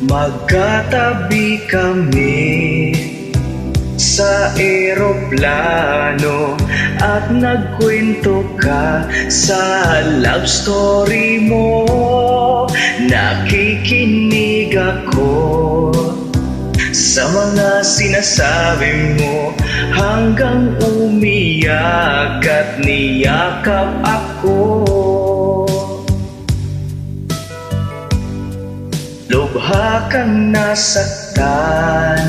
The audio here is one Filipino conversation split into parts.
Magkatabi kami sa eroplano at nagkwento ka sa love story mo. Nakikinig ako sa mga sinasabi mo hanggang umiyak at niyakap ako. Lubha kang nasaktan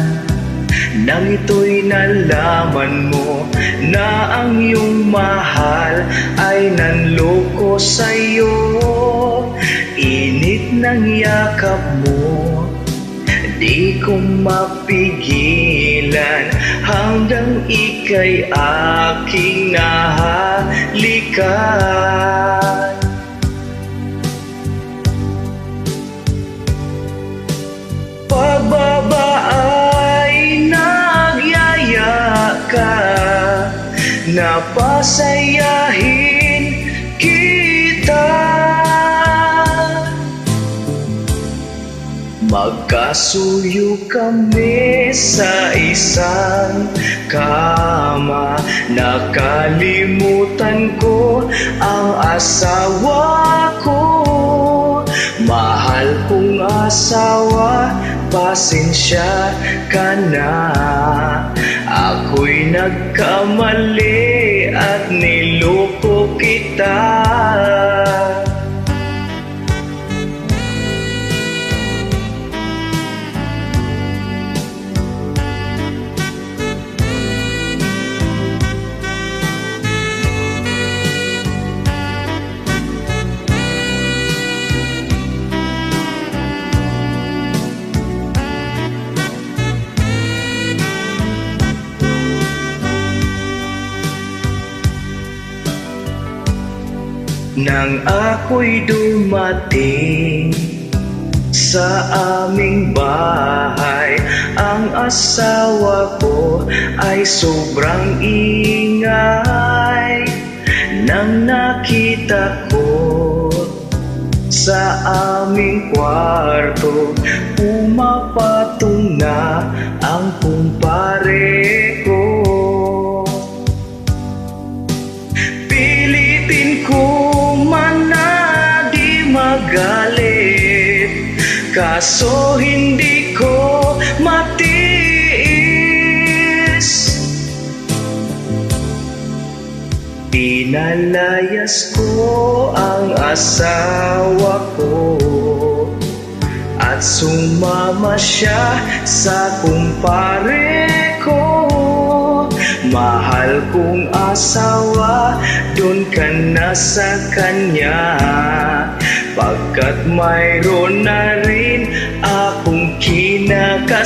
nang ito'y nalaman mo na ang iyong mahal ay nanloko sa'yo. Init ng yakap mo, di ko mapigilan hanggang ika'y aking nahalikan. Pagbaba ay nagyaya ka, napasayahin kita. Magkasuyo kami sa isang kama. Nakalimutan ko ang asawa ko. Mahal kong asawa, pasensya ka na. Ako'y nagkamali at niloko kita. Nang ako'y dumating sa aming bahay, ang asawa ko ay sobrang ingay. Nang nakita ko sa aming kwarto, pumapatong na ang kumpare ko. Pilitin ko magalit, kaso hindi ko matiis. Pinalayas ko ang asawa ko at sumama siya sa kumpare ko. Mahal kong asawa, doon ka na sa kanya, pagkat mayroon na rin akong kinakasama.